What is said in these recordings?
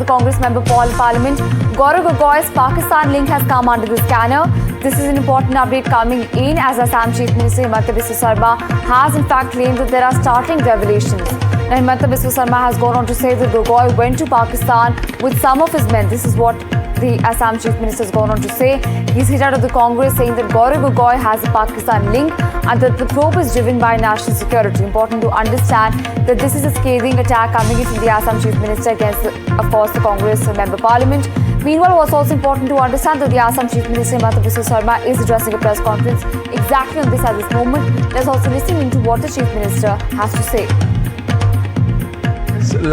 the Congress member Parliament. Gaurav Gogoi's Pakistan link has come under the scanner. This is an important update coming in as Assam Chief Minister Himanta Sarma has in fact claimed that there are startling revelations. Now, Himanta Sarma has gone on to say that Gogoi went to Pakistan with some of his men. This is what the Assam Chief Minister has gone on to say. He's hit out of the Congress saying that Gaurav Gogoi has a Pakistan link and that the probe is driven by national security. Important to understand that this is a scathing attack coming in from the Assam Chief Minister against, of course, the Congress member Parliament. Meanwhile, what's also important to understand that the Assam Chief Minister Himanta Sarma is addressing a press conference exactly on this at this moment. Let's also listen into what the Chief Minister has to say.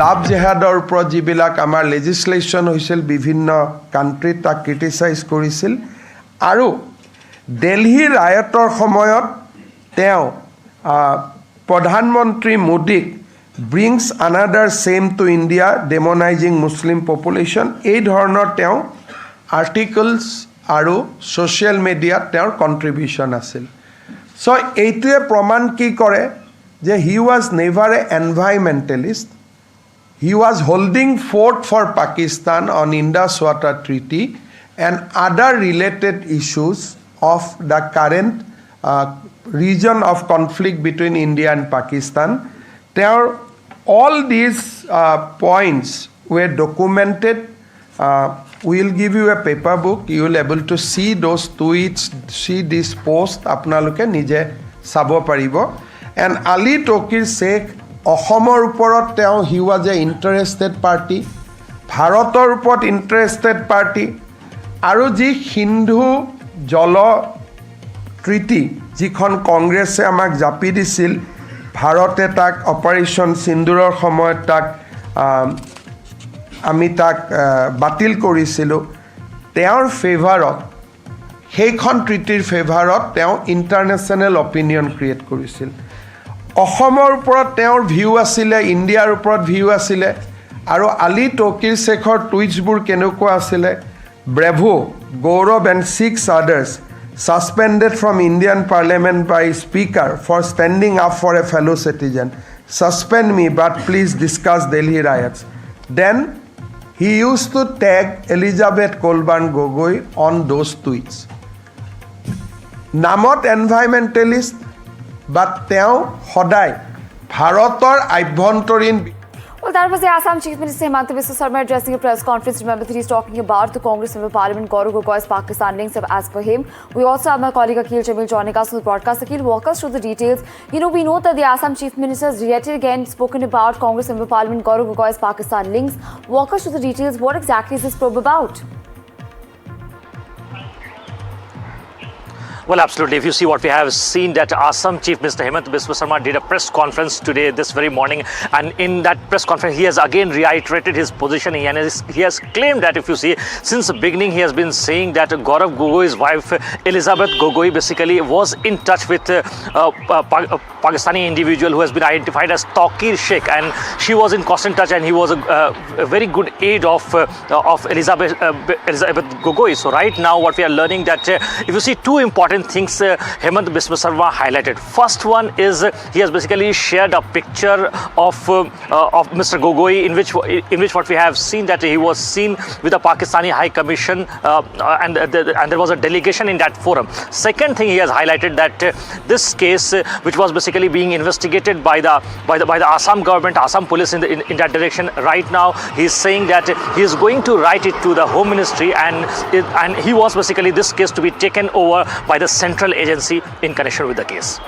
লাভ জেহাদৰ ওপৰত যিবিলাক আমাৰ লেজিসলেশ্যন হৈছিল বিভিন্ন কাণ্ট্ৰিত তাক ক্ৰিটিসাইজ কৰিছিল আৰু দিল্লী ৰায়টৰ সময়ত তেওঁ প্ৰধানমন্ত্ৰী মোদীক brings another same to India demonizing Muslim population এই ধৰণৰ তেওঁ আৰ্টিকলছ আৰু সোশ্যাল মিডিয়াত তেওঁৰ কন্ট্ৰিবিউশন আছিল সো এইটোৱে প্ৰমাণ কি কৰে যে he was never a environmentalist He was holding fort for Pakistan on Indus Water Treaty and other related issues of the current region of conflict between India and Pakistan. All these points were documented. We will give you a paper book. You will able to see those tweets, see this post. Apnaloke nije sabo paribo. And Ali Tokir Sheikh অসমৰ ওপৰত তেওঁ হি ওয়াজ এ interested party ভাৰতৰ ওপৰত interested party আৰু যি সিন্ধু জল treaty যিখন কংগ্ৰেছে আমাক জাপি দিছিল ভাৰতে তাক অপাৰেশ্যন সিন্দুৰৰ সময়ত তাক আমি তাক বাতিল কৰিছিলোঁ তেওঁৰ ফেভাৰত সেইখন ট্ৰিটিৰ ফেভাৰত তেওঁ ইণ্টাৰনেশ্যনেল অপিনিয়ন ক্ৰিয়েট কৰিছিল অসমৰ ওপৰত তেওঁৰ ভিউ আছিলে ইণ্ডিয়াৰ ওপৰত ভিউ আছিলে আৰু আলী টকিৰ শেখৰ টুইটছবোৰ কেনেকুৱা আছিলে Bravo Gaurav and 6 others suspended from Indian Parliament by Speaker for standing up for a fellow citizen suspend me but please discuss Delhi riots then he used to tag Elizabeth Kolban Gogoi on those tweets namot environmentalist but তেওঁ সদায় ভাৰতৰ আভ্যন্তৰীণ Well, that was the Assam Chief Minister Himanta Sarma addressing a press conference. Remember that he's talking about the Congress member Parliament Gaurav Gogoi's Pakistan links as per him. We also have my colleague Akil Jamil joining us on the broadcast. Akil, walk us through the details. We know that the Assam Chief Minister has yet again spoken about Congress member Parliament Gaurav Gogoi's Pakistan links. Walk us through the details. What exactly is this probe about? Well, absolutely. If you see what we have seen, that Assam Chief Minister Himanta Sarma did a press conference today, this very morning, and in that press conference, he has again reiterated his position. He has claimed that, if you see, since the beginning, he has been saying that Gaurav Gogoi's wife, Elizabeth Gogoi, basically was in touch with Pakistani individual who has been identified as Taqir Sheikh, and she was in constant touch, and he was a very good aid of Elizabeth Gogoi. So right now, what we are learning that if you see two important things Himanta Biswa Sarma highlighted. First one is he has basically shared a picture of Mr. Gogoi in which what we have seen that he was seen with the Pakistani High Commission and there was a delegation in that forum. Second thing he has highlighted that this case which was basically being investigated by the Assam government, Assam police in that direction. Right now he is saying that he is going to write it to the Home Ministry and he wants basically this case to be taken over by the central agency in connection with the case.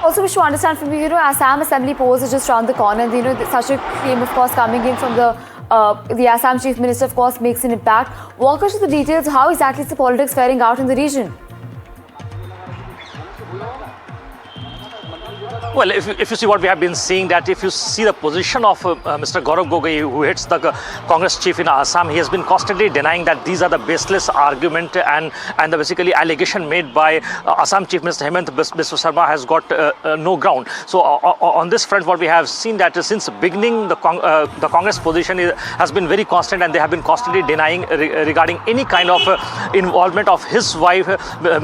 Also, we should understand from Assam Assembly polls is just around the corner. Such a claim, of course, coming in from the Assam Chief Minister, of course, makes an impact. Walk us through the details. How exactly is the politics faring out in the region? Well, if you see what we have been seeing, that if you see the position of Mr. Gaurav Gogoi, who heads the Congress chief in Assam, he has been constantly denying that these are the baseless argument and the basically allegation made by Assam Chief Minister Himanta Biswa Sarma has got no ground. So on this front, what we have seen that since beginning, the Congress position has been very constant, and they have been constantly denying regarding any kind of involvement of his wife,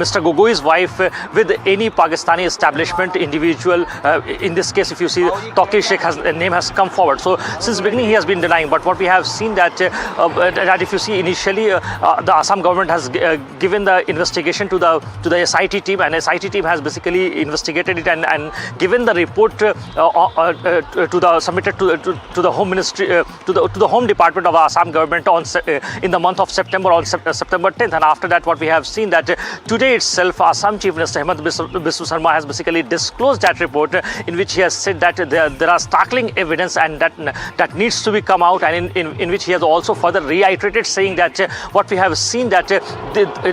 Mr. Gogoi's wife, with any Pakistani establishment, individual, in this case, if you see, Taqir Sheikh's name has come forward. So since the beginning, he has been denying. But what we have seen that if you see initially, the Assam government has given the investigation to the SIT team, and SIT team has basically investigated it and given the report submitted to the Home Ministry, to the Home Department of Assam government in the month of September, on September 10th. And after that, what we have seen that today itself, Assam Chief Minister Himanta Biswa Sarma has basically disclosed that report, in which he has said that there are startling evidence and that needs to be come out, and in which he has also further reiterated, saying that what we have seen that it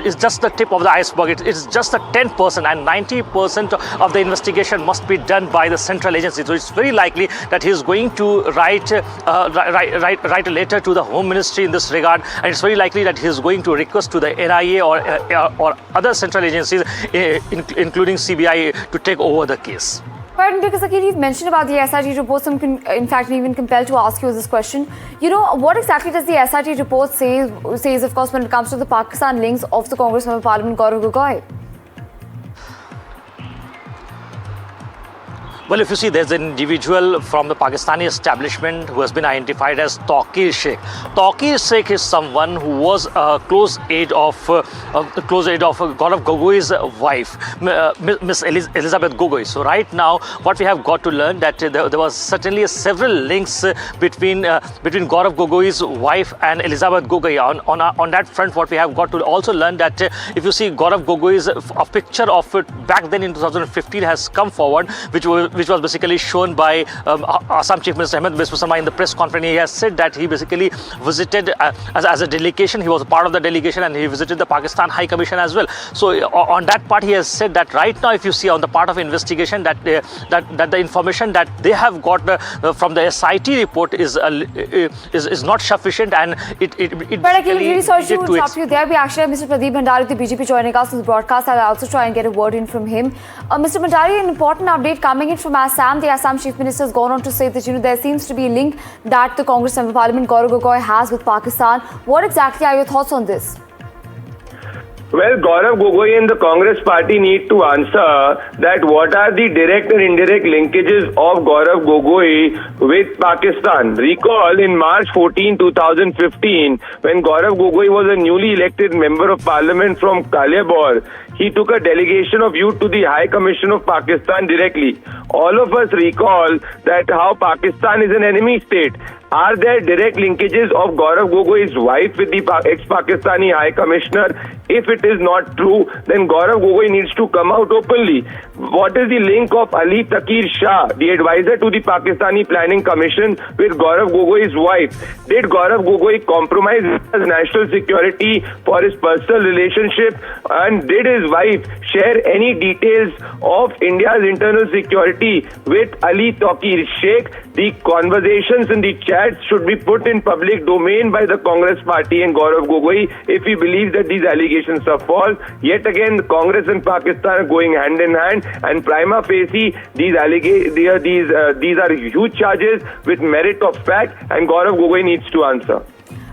is just the tip of the iceberg. It is just the 10%, and 90% of the investigation must be done by the central agency. So it's very likely that he is going to write a letter to the Home Ministry in this regard, and it's very likely that he is going to request to the NIA or other central agencies, including CBI, to take over the case. But because again, you've mentioned about the SIT report, so I'm in fact even compelled to ask you this question. You know, what exactly does the SIT report says, of course, when it comes to the Pakistan links of the Congress Member Parliament Gaurav Gogoi? Well, if you see, there's an individual from the Pakistani establishment who has been identified as Taqir Sheikh. Taqir Sheikh is someone who was a close aide of Gaurav Gogoi's wife, Miss Elizabeth Gogoi. So right now, what we have got to learn that there was certainly several links between Gaurav Gogoi's wife and Elizabeth Gogoi. On that front, what we have got to also learn that if you see Gaurav Gogoi's a picture of it back then in 2015 has come forward, which was basically shown by Assam Chief Minister Himanta Biswa Sarma in the press conference. He has said that he basically visited as a delegation. He was a part of the delegation, and he visited the Pakistan High Commission as well. So on that part, he has said that right now, if you see on the part of investigation, that the information that they have got from the SIT report is not sufficient, and it but again, really sorry to interrupt you there. We actually have Mr. Pradeep Bhandari of the BJP joining us on the broadcast. I'll also try and get a word in from him. Mr. Bhandari, an important update coming in from Assam. The Assam Chief Minister has gone on to say that there seems to be a link that the Congress Member Parliament Gaurav Gogoi has with Pakistan. What exactly are your thoughts on this? Well, Gaurav Gogoi and the Congress party need to answer that what are the direct and indirect linkages of Gaurav Gogoi with Pakistan. Recall in March 14, 2015, when Gaurav Gogoi was a newly elected member of parliament from Kaliabor, he took a delegation of youth to the High Commission of Pakistan directly. All of us recall that how Pakistan is an enemy state. Are there direct linkages of Gaurav Gogoi's wife with the ex-Pakistani High Commissioner? If it is not true, then Gaurav Gogoi needs to come out openly. What is the link of Ali Taqir Shah, the advisor to the Pakistani Planning Commission, with Gaurav Gogoi's wife? Did Gaurav Gogoi compromise his national security for his personal relationship? And did his wife share any details of India's internal security with Ali Taqir Sheikh? The conversations in the chats should be put in public domain by the Congress party and Gaurav Gogoi if he believes that these allegations are false. Yet again, the Congress and Pakistan are going hand in hand, and prima facie, these are huge charges with merit of fact, and Gaurav Gogoi needs to answer.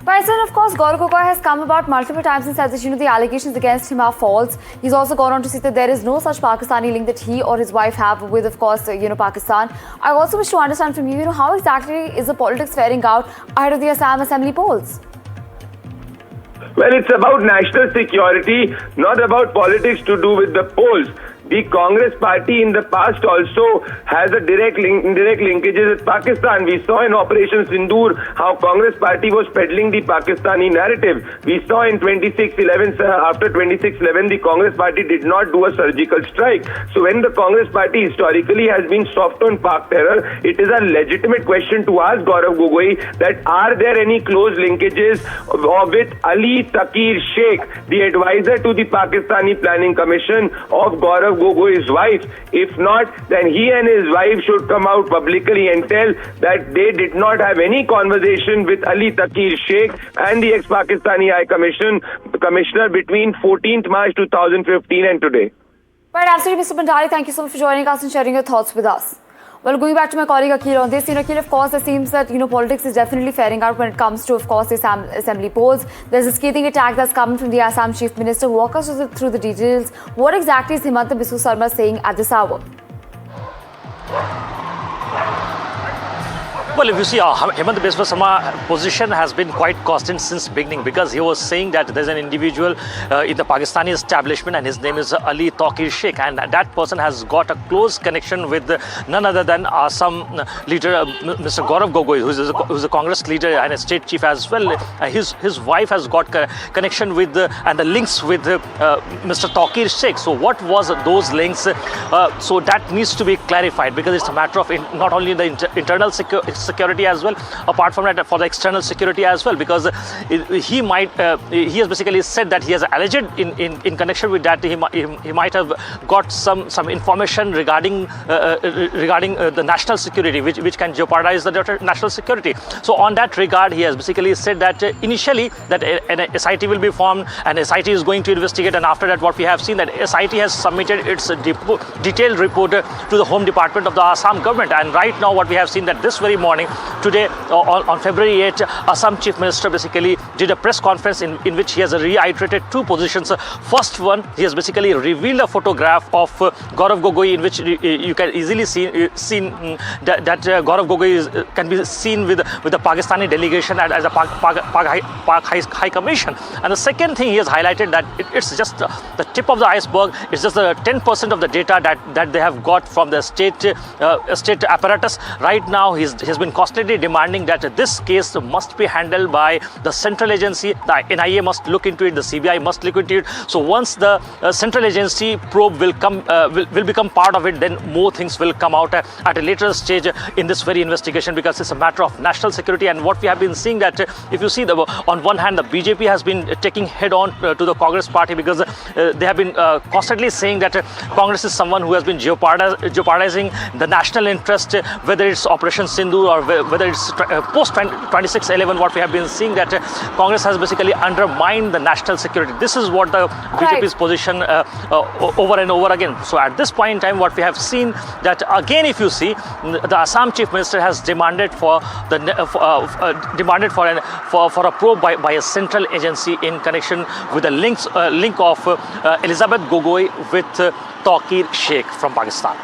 But then, of course, Gaurav Gogoi has come about multiple times and said that the allegations against him are false. He's also gone on to say that there is no such Pakistani link that he or his wife have with, of course, Pakistan. I also wish to understand from you, how exactly is the politics faring out ahead of the Assam Assembly polls? Well, it's about national security, not about politics to do with the polls. The Congress party in the past also has a indirect linkages with Pakistan. We saw in Operation Sindoor how Congress party was peddling the Pakistani narrative. We saw in 26/11, after 26/11, the Congress party did not do a surgical strike. So when the Congress party historically has been soft on Pak terror, it is a legitimate question to ask Gaurav Gogoi that are there any close linkages with Ali Taqir Sheikh, the advisor to the Pakistani Planning Commission of Gaurav Gogoi's wife? If not, then he and his wife should come out publicly and tell that they did not have any conversation with Ali Taqir Sheikh and the ex-Pakistani High Commissioner between 14th March 2015 and today. Right, absolutely, Mr. Bhandari. Thank you so much for joining us and sharing your thoughts with us. Well, going back to my colleague Akhil on this, Akhil, of course, it seems that, politics is definitely faring out when it comes to, of course, the Assembly polls. There's a scathing attack that's coming from the Assam Chief Minister. Walk us through the details. What exactly is Himanta Biswa Sarma saying at this hour? Well, if you see, Himanta Biswa Sarma's position has been quite constant since beginning, because he was saying that there's an individual in the Pakistani establishment and his name is Ali Taqir Sheikh, and that person has got a close connection with none other than Assam leader Mr. Gaurav Gogoi, who's a Congress leader and a state chief as well. His wife has got connection with and the links with Mr. Taqir Sheikh. So what was those links? So that needs to be clarified, because it's a matter of not only the internal security as well, apart from that for the external security as well, because he has basically said that he has alleged in connection with that he might have got some information regarding the national security, which can jeopardize the national security. So on that regard, he has basically said that initially that an SIT will be formed and SIT is going to investigate, and after that what we have seen that SIT has submitted its detailed report to the Home Department of the Assam government, and right now what we have seen that this very morning, today on February 8, Assam Chief Minister basically did a press conference in which he has reiterated two positions. First one, he has basically revealed a photograph of Gaurav Gogoi, in which you can easily see that Gaurav Gogoi can be seen with the Pakistani delegation as a Pak High Commission. And the second thing he has highlighted that it's just the tip of the iceberg. It's just the 10% of the data that they have got from the state apparatus. Right now, he's been constantly demanding that this case must be handled by the central agency. The NIA must look into it. The CBI must look into it. So once the central agency probe will become part of it, then more things will come out at a later stage in this very investigation, because it's a matter of national security. And what we have been seeing that if you see on one hand, the BJP has been taking head on to the Congress party, because they have been constantly saying that Congress is someone who has been jeopardizing the national interest, whether it's Operation Sindhu or whether it's post 26/11. What we have been seeing that Congress has basically undermined the national security. This is what the BJP's position over and over again. So at this point in time, what we have seen that again, if you see, the Assam Chief Minister has demanded for a probe by a central agency in connection with the link of Elizabeth Gogoi with Taqir Sheikh from Pakistan.